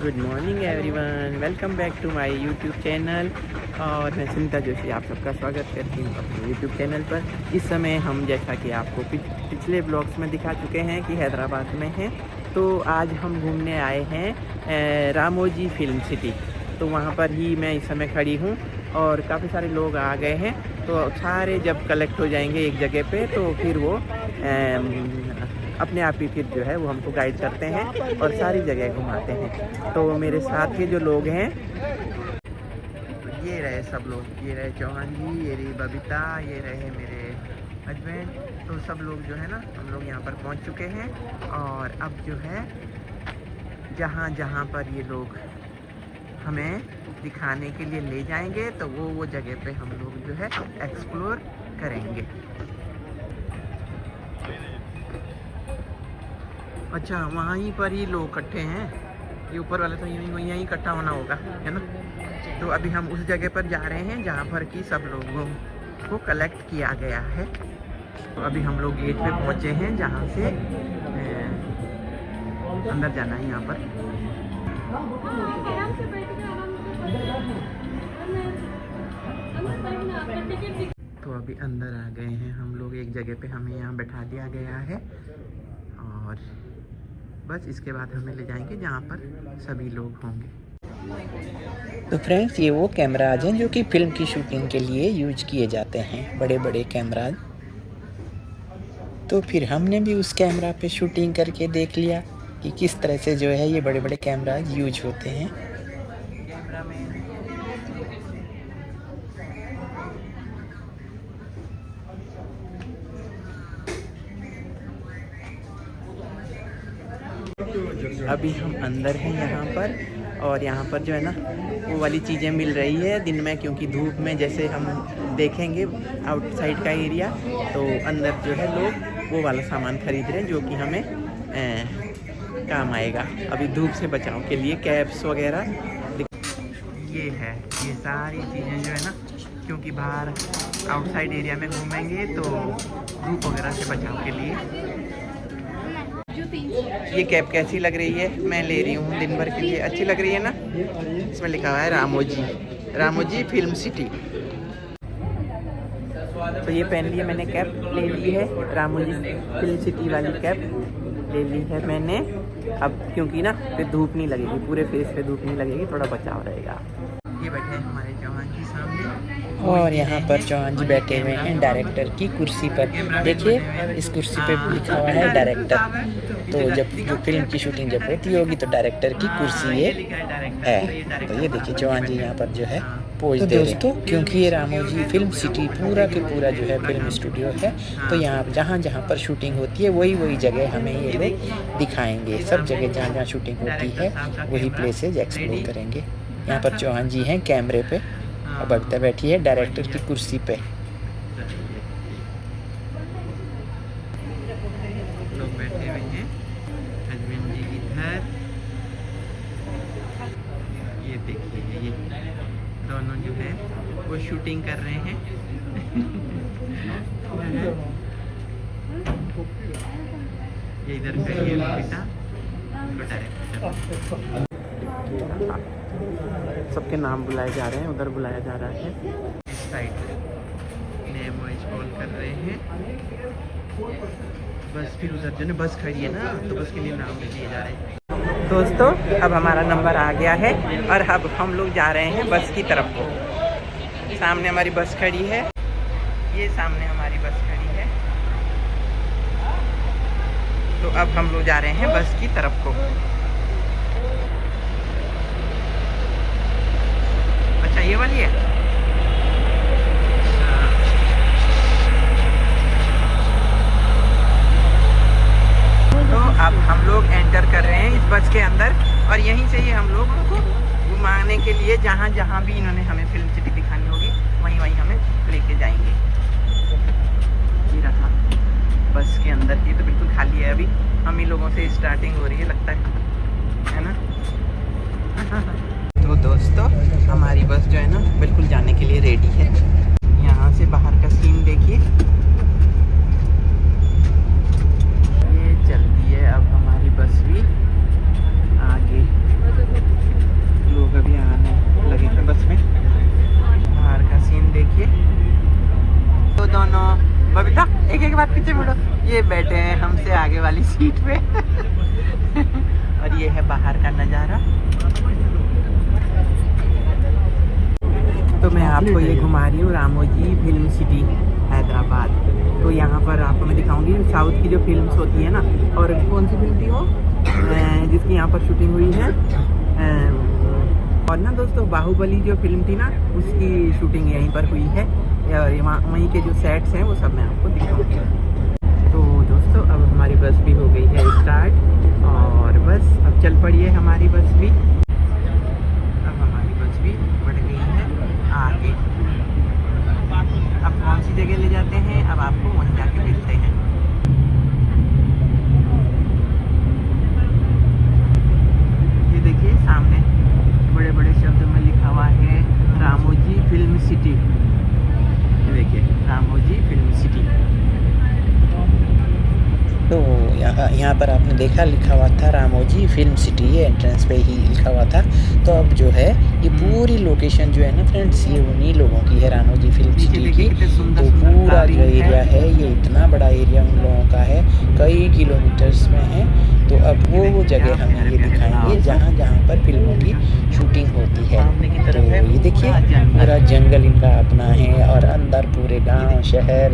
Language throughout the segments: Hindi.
Good morning everyone, welcome back to my YouTube channel. और मैं सुनीता जोशी आप सबका स्वागत करती हूँ अपने यूट्यूब चैनल पर। इस समय हम जैसा कि आपको पिछले ब्लॉग्स में दिखा चुके हैं कि हैदराबाद में हैं, तो आज हम घूमने आए हैं रामोजी फिल्म सिटी। तो वहाँ पर ही मैं इस समय खड़ी हूँ और काफ़ी सारे लोग आ गए हैं। तो सारे जब कलेक्ट हो जाएंगे एक जगह पे तो फिर वो अपने आप ही फिर जो है वो हमको गाइड करते हैं और सारी जगह घुमाते हैं। तो मेरे साथ के जो लोग हैं ये रहे सब लोग, ये रहे चौहान जी, ये रही बबीता, ये रहे मेरे हस्बैंड। तो सब लोग जो है ना हम लोग यहाँ पर पहुँच चुके हैं और अब जो है जहाँ जहाँ पर ये लोग हमें दिखाने के लिए ले जाएंगे तो वो जगह पे हम लोग जो है एक्सप्लोर करेंगे। अच्छा, वहीं पर ही लोग इकट्ठे हैं, ये ऊपर वाले तो यहीं इकट्ठा होना होगा, है ना। तो अभी हम उस जगह पर जा रहे हैं जहाँ पर कि सब लोगों को कलेक्ट किया गया है। तो अभी हम लोग गेट पे पहुँचे हैं जहाँ से अंदर जाना है यहाँ पर। तो अभी अंदर आ गए हैं हम लोग, एक जगह पे हमें यहाँ बैठा दिया गया है और बस इसके बाद हमें ले जाएंगे जहाँ पर सभी लोग होंगे। तो फ्रेंड्स, ये वो कैमराज हैं जो कि फिल्म की शूटिंग के लिए यूज किए जाते हैं, बड़े बड़े कैमराज। तो फिर हमने भी उस कैमरा पे शूटिंग करके देख लिया कि किस तरह से जो है ये बड़े बड़े कैमराज यूज होते हैं। अभी हम अंदर हैं यहाँ पर और यहाँ पर जो है ना वो वाली चीज़ें मिल रही है दिन में, क्योंकि धूप में जैसे हम देखेंगे आउटसाइड का एरिया, तो अंदर जो है लोग वो वाला सामान खरीद रहे हैं जो कि हमें काम आएगा अभी धूप से बचाव के लिए। कैप्स वगैरह ये है, ये सारी चीज़ें जो है ना, क्योंकि बाहर आउटसाइड एरिया में घूमेंगे तो धूप वगैरह से बचाव के लिए। ये कैप कैसी लग रही है? मैं ले रही हूँ दिन भर के लिए, अच्छी लग रही है ना। इसमें लिखा हुआ है रामोजी फिल्म सिटी। तो ये पहन ली है मैंने, कैप ले ली है, रामोजी फिल्म सिटी वाली कैप ले ली है मैंने। अब क्योंकि ना फिर धूप नहीं लगेगी, पूरे फेस पे धूप नहीं लगेगी, थोड़ा बचाव रहेगा। ये बैठे हैं हमारे चौहान जी सामने और यहाँ पर चौहान जी बैठे हुए हैं डायरेक्टर की कुर्सी पर। देखिए इस कुर्सी पे लिखा हुआ है डायरेक्टर। तो जब जो फिल्म की शूटिंग जब होती होगी तो डायरेक्टर की कुर्सी ये है। तो ये देखिए चौहान जी यहाँ पर जो है पोज दे रहे हैं, क्योंकि ये रामोजी फिल्म सिटी पूरा के पूरा जो है फिल्म स्टूडियो है। तो यहाँ जहाँ जहाँ पर शूटिंग होती है वही जगह हमें ये लोग दिखाएंगे। सब जगह जहाँ जहाँ शूटिंग होती है वही प्लेसेज एक्सप्लोर करेंगे। यहाँ पर चौहान जी हैं कैमरे पे और बबीता बैठी है डायरेक्टर की कुर्सी पे। लोग बैठे हुए हैं, हस्बैंड जी इधर, ये देखिए ये दोनों जो है वो शूटिंग कर रहे हैं। ये इधर खड़ी है बबीता, डायरेक्टर। सबके नाम बुलाए जा रहे हैं, उधर बुलाया जा रहा है। इस साइड नेम वाइज कॉल कर रहे हैं। बस फिर उधर जो है बस खड़ी है ना, तो बस के लिए नाम लिए जा रहे हैं। दोस्तों अब हमारा नंबर आ गया है और अब हम लोग जा रहे हैं बस की तरफ को। सामने हमारी बस खड़ी है, ये सामने हमारी बस खड़ी है। तो अब हम लोग जा रहे हैं बस की तरफ को। अच्छा ये वाली है। तो अब हम लोग एंटर कर रहे हैं इस बस के अंदर और यहीं से ही हम लोग को घुमाने के लिए जहाँ जहाँ भी इन्होंने हमें फिल्म सिटी दिखानी होगी वहीं हमें लेके जाएंगे। ये रहा बस के अंदर, ये तो बिल्कुल खाली है, अभी हम ही लोगों से स्टार्टिंग हो रही है लगता है ना। तो दोस्तों हमारी बस जो है ना बिल्कुल जाने के लिए रेडी है। यहाँ से बाहर का सीन देखिए, ये चलती है अब हमारी बस भी आगे। ये बैठे हैं हमसे आगे वाली सीट पे और ये है बाहर का नज़ारा। तो मैं आपको ये घुमा रही हूँ रामोजी फिल्म सिटी हैदराबाद। तो यहाँ पर आपको मैं दिखाऊंगी साउथ की जो फिल्म्स होती है ना, और कौन सी फिल्म थी वो जिसकी यहाँ पर शूटिंग हुई है, और ना दोस्तों बाहुबली जो फिल्म थी ना उसकी शूटिंग यहीं पर हुई है, और वहीं के जो सेट्स हैं वो सब मैं आपको दिखाऊंगी। तो दोस्तों अब हमारी बस भी हो गई है स्टार्ट, और बस अब चल पड़ी है हमारी बस भी। अब हमारी बस भी बढ़ गई है आगे। अब कौन सी जगह ले जाते हैं अब आपको वहीं जाके मिलते हैं। ये देखिए सामने बड़े बड़े शब्दों में लिखा हुआ है रामोजी फिल्म सिटी। ये देखिए रामोजी फिल्म सिटी। तो यहाँ पर आपने देखा लिखा हुआ था रामोजी फिल्म सिटी, ये एंट्रेंस पे ही लिखा हुआ था। तो अब जो है ये पूरी लोकेशन जो है ना फ्रेंड्स, ये उन्हीं लोगों की है रामोजी फिल्म सिटी की। तो पूरा जो एरिया है ये इतना बड़ा एरिया उन लोगों का है, कई किलोमीटर्स में है। तो अब वो जगह हमें ये दिखाएंगे जहाँ जहाँ पर फिल्मों की शूटिंग होती है। तो ये देखिए पूरा जंगल इनका अपना है, और अंदर पूरे गांव शहर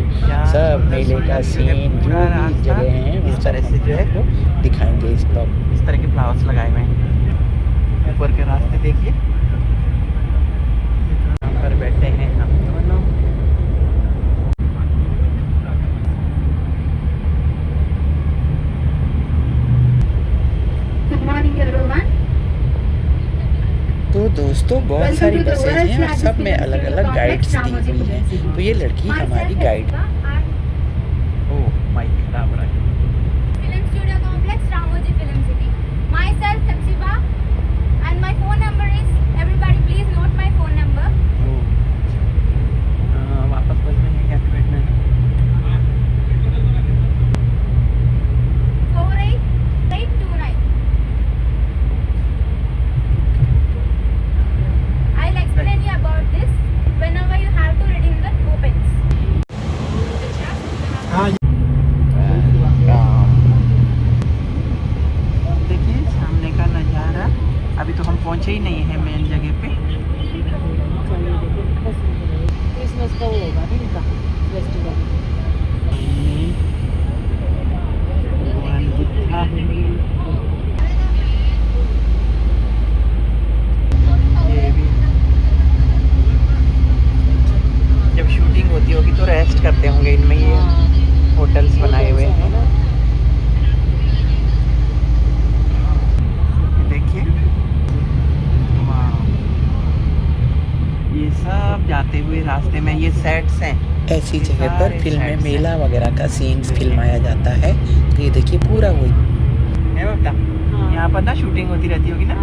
सब मेले का सीन जो भी जगह हैं वो इस तरह से जो है वो दिखाएंगे इस ब्लॉग। इस तरह के फ्लावर्स लगाए हुए हैं। ऊपर के रास्ते देखिए, यहाँ पर बैठे हैं हम दोनों। Good morning everyone. तो दोस्तों बहुत सारी बसेज हैं और सब में अलग अलग गाइड्स दी हुई हैं। तो ये लड़की हमारी गाइड। ओह माइक खराब रहा है। Film Studio Complex, Ramoji Film City. Myself, Hepzibah, and my phone number is. Everybody, please note my phone number. वापस बस में है क्या बैठना है? 48829. I'll explain you about this whenever you have to redeem the coupons. देखिए सामने का नज़ारा। अभी तो हम पहुंचे ही नहीं हैं मेन जगह पे। क्रिसमस का वो होगा ना इनका फेस्टिवल। भगवान बुद्धा ये भी जब शूटिंग होती होगी तो रेस्ट करते होंगे इनमें, ये होटल्स बनाए हुए हैं। देखिए वाह, ये सब जाते हुए रास्ते में ये सेट्स हैं। ऐसी जगह पर फिल्म में मेला वगैरह का सीन्स फिल्माया जाता है। तो ये देखिए पूरा वही है बेटा, यहाँ पर ना शूटिंग होती रहती होगी ना,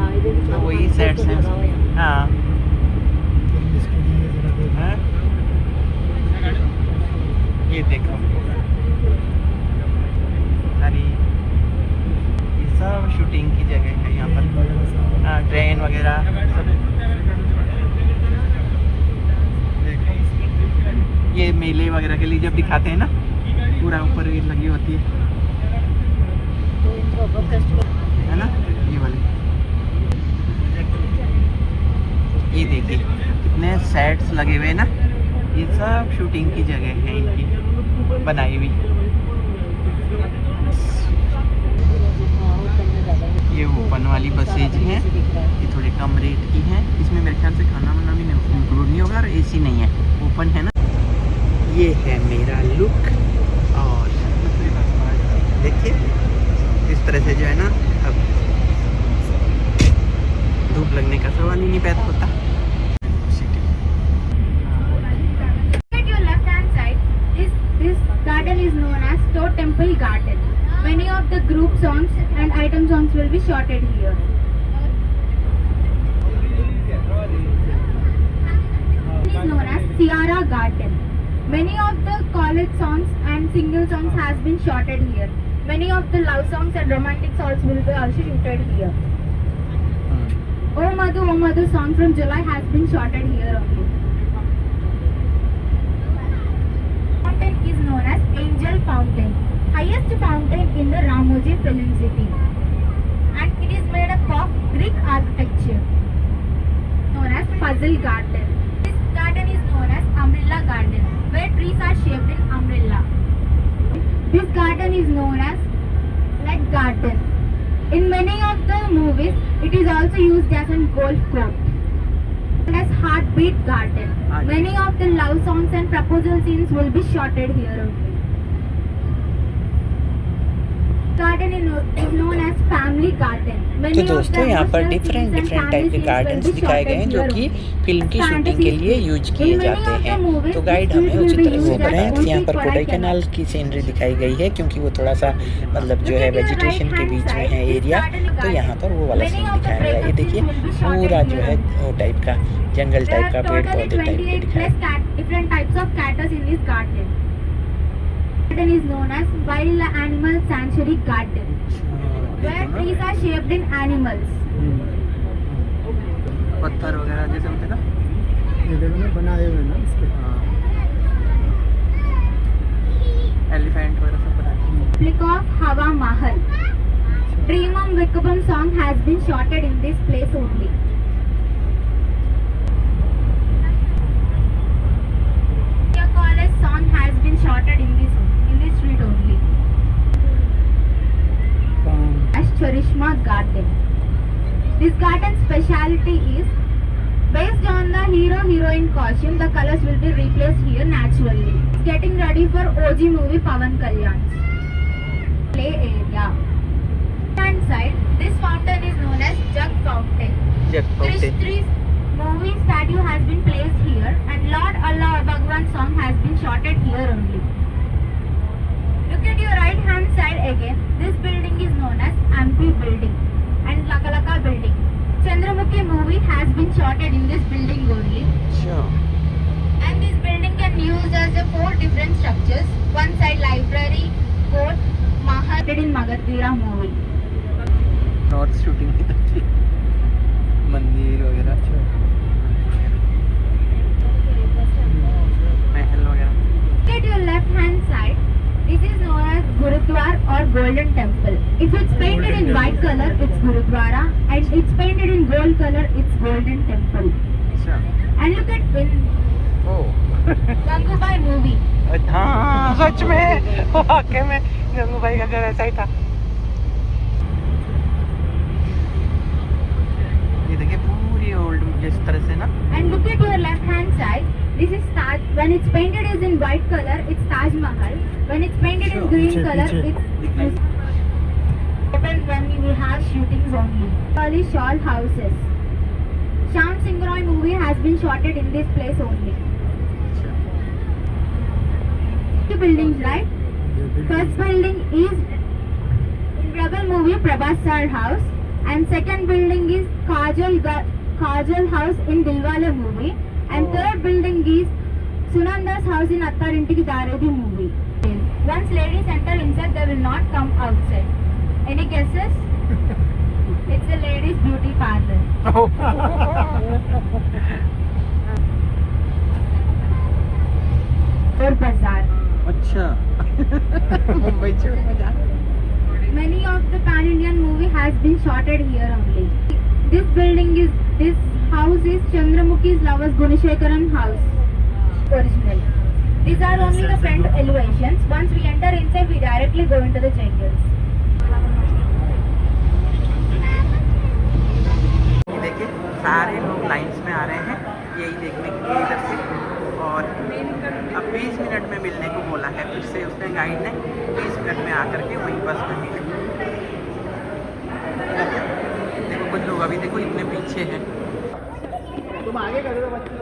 तो वही सेट्स हैं। हाँ हाँ? ये देखो सारी ये सब शूटिंग की जगह है यहाँ पर। हाँ ट्रेन वगैरह सब। देखो ये मेले वगैरह के लिए जब दिखाते हैं ना, पूरा ऊपर ये लगी होती है, तो इनका फेस्टिवल है ना ये वाली। ये देखिए कितने सेट्स लगे हुए हैं ना, ये सब शूटिंग की जगह है इनकी बनाई हुई। ये ओपन वाली बसेज हैं, ये थोड़े कम रेट की हैं। इसमें मेरे ख्याल से खाना वाना भी इंक्लूड नहीं होगा, और एसी नहीं है, ओपन है ना। ये है मेरा लुक, और देखिए इस तरह से जो है ना, अब धूप लगने का सवाल ही नहीं पैदा होता। At your left-hand side, this garden is known as Toe Temple Garden. Many of the group songs and item songs will be shorted here. It is known as Ciara Garden. Many of the college songs and single songs has been shorted here. Many of the love songs and romantic songs will be also shooted here. Oh Madhu song from July has been shorted here only. Fountain is known as Angel Fountain. highest fountain in the Ramoji Film City, and it is made up of Greek architecture known as Puzzle Garden. This garden is known as Umbrella Garden, where trees are shaped in umbrella. This garden is known as Leg Garden. In many of the movies, it is also used as a golf course. As Heartbeat Garden. Many of the love songs and proposal scenes will be shotted here only. Garden is known as Family Garden. तो दोस्तों यहाँ पर डिफरेंट टाइप के गार्डन्स दिखाए गए हैं जो कि फिल्म की शूटिंग के लिए यूज किए जाते हैं। तो गाइड हमें उसी तरह से बताएं। यहाँ पर कोडाईकनाल की सीनरी दिखाई गई है क्योंकि वो थोड़ा सा मतलब जो है वेजिटेशन के बीच में है एरिया, तो यहाँ पर वो वाला सीन दिखाया गया है। ये देखिए पूरा जो है वो टाइप का जंगल टाइप का पेड़ पौधे टाइप के दिखाए। Garden is known as Wild Animal Sanctuary Garden, where trees are shaped in animals. पत्थर वगैरह जैसे होते हैं ना, ये देखो ना बनाए हुए ना इसके। एलिफेंट वगैरह सब बनाए। Replica of Hawa Mahal. Dream on Vikabam song has been shotted in this place only. College song has been shotted in this street only. As Charishma Garden. This garden speciality is based on the hero-heroine costume. The colors will be replaced here naturally. Getting ready for OG movie Pavan Kalyan's play area. Hand side, this fountain is known as Jug Fountain. Krishna's movie statue has been placed here, and Lord Allah Bhagwan song has been shotted here only. Look at your right hand side again. This building is known as MP building and Lakalaka building. Chandramukhi movie has been shotted in this building only. Sure. And this building can be used as a 4 different structures. One side library, court, Mahal in Magadhira movie. North shooting की थी, मंदिर वगैरह, महल वगैरह। Look at your left hand side. This is known as Gurudwara or Golden Temple. If it's painted in white color, it's Gurudwara, and it's painted in gold color, it's Golden Temple. अच्छा। And look at oh. Gangubai movie. हाँ सच में, वाकई में गंगूबाई का घर ऐसा ही था। ये देखिए पूरी ओल्ड जिस तरह से ना। And look at your left hand side. This is Taj. When it's painted is in white color, it's Taj Mahal. When it's painted in green color, it's happens when we have shootings only. All shawl houses. Shyam Singh Roy movie has been shotted in this place only. 2 buildings, right? First building is in Rebel movie Prabhas Sir house, and second building is Kajal house in Dilwale movie, and third building is Sunanda's house in Attarinti Daredi movie. Once ladies enter inside, they will not come outside. Any guesses? It's a ladies beauty parlor. Or bazaar. अच्छा। मुंबई चोर बाजार। Many of the pan-Indian movie has been shotted here only. This house is Chandramukhi's lovers Gunashekaran house. Original. These are only the front elevations. Once we enter inside, we directly go into the jungles. ये देखिए सारे लोग लाइंस में आ रहे हैं यही देखने के लिए इधर से, और अब 20 मिनट में मिलने को बोला है फिर से उसने, गाइड ने 20 मिनट में आकर के वहीं बस में मिले। देखो कुछ लोग अभी देखो इतने पीछे हैं। तुम आगे कर दो बच्चे।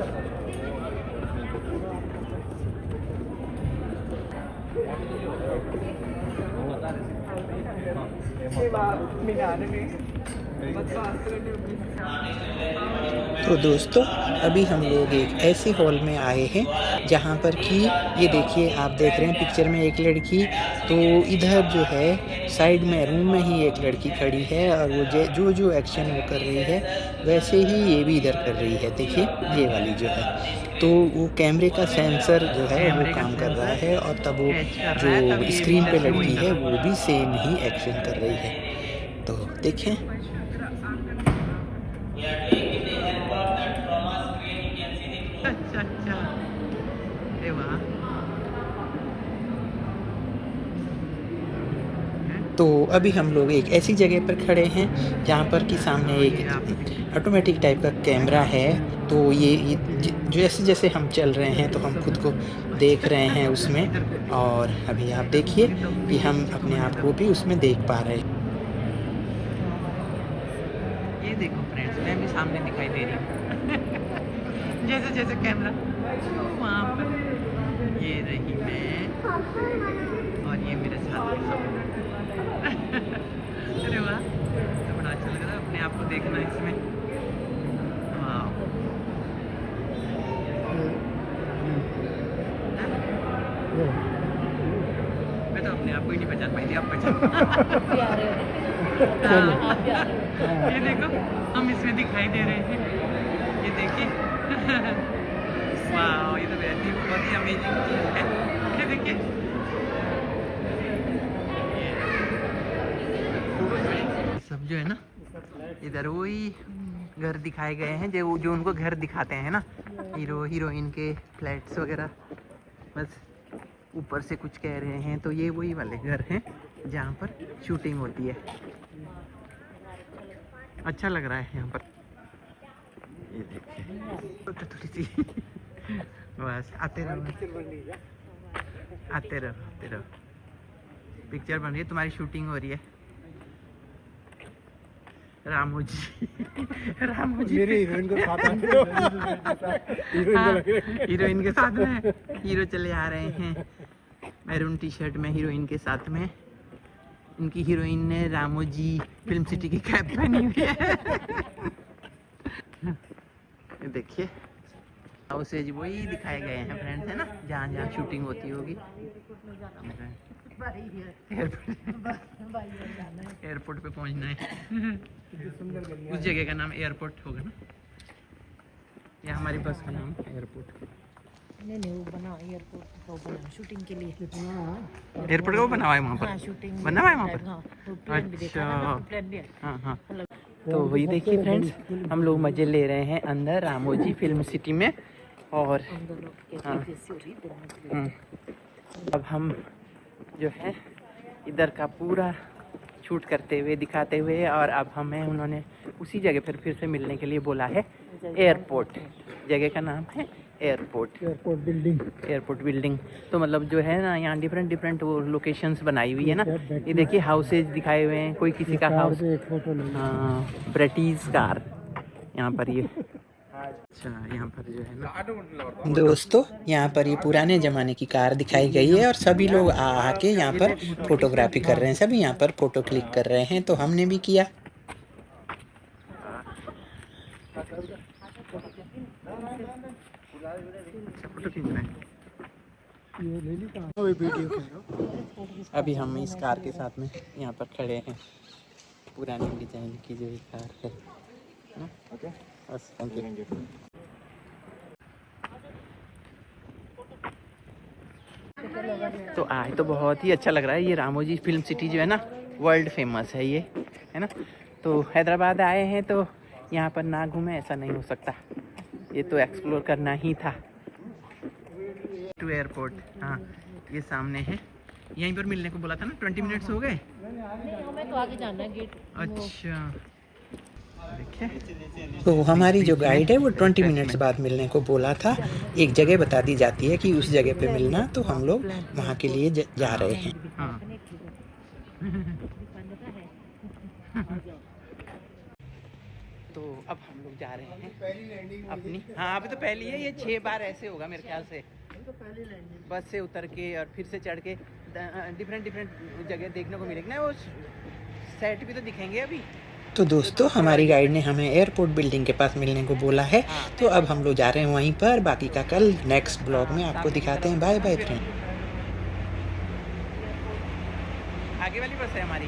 तो दोस्तों अभी हम लोग एक ऐसे हॉल में आए हैं जहाँ पर कि ये देखिए आप देख रहे हैं पिक्चर में एक लड़की, तो इधर जो है साइड में रूम में ही एक लड़की खड़ी है और वो जो एक्शन वो कर रही है वैसे ही ये भी इधर कर रही है। देखिए ये वाली जो है तो वो कैमरे का सेंसर जो है वो काम कर रहा है और तब वो जो स्क्रीन पे लड़की है वो भी सेम ही एक्शन कर रही है। तो देखें। अच्छा अच्छा, अरे वाह। तो अभी हम लोग एक ऐसी जगह पर खड़े हैं जहाँ पर कि सामने एक ऑटोमेटिक टाइप का कैमरा है। तो ये जैसे जैसे हम चल रहे हैं तो हम खुद को देख रहे हैं उसमें, और अभी आप देखिए कि हम अपने आप को भी उसमें देख पा रहे हैं। ये देखो फ्रेंड्स, मैं भी सामने दिखाई दे रही हूँ जैसे जैसे कैमरा वहाँ पर, ये रही मैं और ये मेरे साथ में सब। अरे वाह, तो बड़ा अच्छा लग रहा है अपने आप को देखना इसमें। वाह, मैं तो अपने आप को ही नहीं पहचान पाई थी, आप पहचान। प्यारे हाँ, आप प्यारे ये देखो हम इसमें दिखाई दे रहे हैं, ये देखिए। वाह, ये तो बहुत ही अमेजिंग चीज़ है। ये देखिए, सब जो है ना, इधर वही घर दिखाए गए हैं जो उनको घर दिखाते हैं ना, हीरो हीरोइन के फ्लैट्स वगैरह। बस ऊपर से कुछ कह रहे हैं, तो ये वही वाले घर हैं जहाँ पर शूटिंग होती है। अच्छा लग रहा है यहाँ पर, ये देखिए थोड़ी सी। बस आते रहो आते रहो आते रहो, पिक्चर बन रही है, तुम्हारी शूटिंग हो रही है। रामू जी रामू जी मेरी हीरोइन को साथ हीरोइन के साथ में हीरो चले आ रहे हैं मैरून टी शर्ट में, हीरोइन के साथ में। इनकी हीरोइन ने रामू जी फिल्म सिटी की कैप पहनी हुई है। ये देखिए, हाउसेज वही दिखाए गए हैं फ्रेंड्स, है ना, जहाँ जहाँ शूटिंग होती होगी। एयरपोर्ट पे पहुंचना है। उस जगह का नाम एयरपोर्ट होगा ना, या हमारी बस का नाम एयरपोर्ट। नहीं वो बना एयरपोर्ट को बना शूटिंग के लिए। एयरपोर्ट को बना हुआ है वहाँ पर, हाँ, शूटिंग बना हुआ है वहाँ पर। हाँ, वो प्लेन भी देखा ना, अच्छा। प्लेन भी है। हाँ हाँ, तो वही देखिए फ्रेंड्स, हम लोग मज़े ले रहे हैं अंदर रामोजी फिल्म सिटी में। और अंदर लोग के हाँ। कैसे हो रही है, देखने के लिए। अब हम जो है इधर का पूरा शूट करते हुए दिखाते हुए, और अब हमें उन्होंने उसी जगह फिर से मिलने के लिए बोला है। एयरपोर्ट, जगह का नाम है एयरपोर्ट। एयरपोर्ट बिल्डिंग, तो मतलब जो है ना, यहाँ डिफरेंट वो लोकेशंस बनाई हुई है ना। ये देखिए हाउसेज दिखाए हुए हैं, कोई किसी का हाउस, हाँ, ब्रिटिश कार यहाँ पर ये। अच्छा, यहाँ पर जो है ना दोस्तों, यहाँ पर ये पुराने ज़माने की कार दिखाई गई है और सभी लोग आके यहाँ पर फोटोग्राफी कर रहे हैं। सभी यहाँ पर फोटो क्लिक कर रहे हैं, तो हमने भी किया। फोटो खींच रहे हैं। अभी हम इस कार के साथ में यहाँ पर खड़े हैं, पुरानी डिजाइन की जो ये कार है ना। बस, थैंक यू। तो आज तो बहुत ही अच्छा लग रहा है। ये रामोजी फिल्म सिटी जो है ना, वर्ल्ड फेमस है ये, है ना। तो हैदराबाद आए हैं तो यहाँ पर ना घूमे ऐसा नहीं हो सकता, ये तो एक्सप्लोर करना ही था। टू एयरपोर्ट, हाँ ये सामने है, यहीं पर मिलने को बोला था ना। 20 मिनट्स हो गए। नहीं, हमें तो आगे जाना है गेट। अच्छा, देखिए तो हमारी जो गाइड है वो 20 मिनट्स बाद मिलने को बोला था। एक जगह बता दी जाती है कि उस जगह पे मिलना, तो हम लोग वहाँ के लिए जा रहे हैं। हाँ। तो अब हम लोग जा रहे हैं अपनी, हाँ अभी तो पहली है, ये 6 बार ऐसे होगा मेरे ख्याल से। बस से उतर के और फिर से चढ़ के डिफरेंट जगह देखने को मिलेगी ना, वो सेट भी तो दिखेंगे अभी। तो दोस्तों, हमारी गाइड ने हमें एयरपोर्ट बिल्डिंग के पास मिलने को बोला है, तो अब हम लोग जा रहे हैं वहीं पर। बाकी का कल नेक्स्ट ब्लॉग में आपको दिखाते हैं। Bye bye friend. आगे वाली बस है हमारी।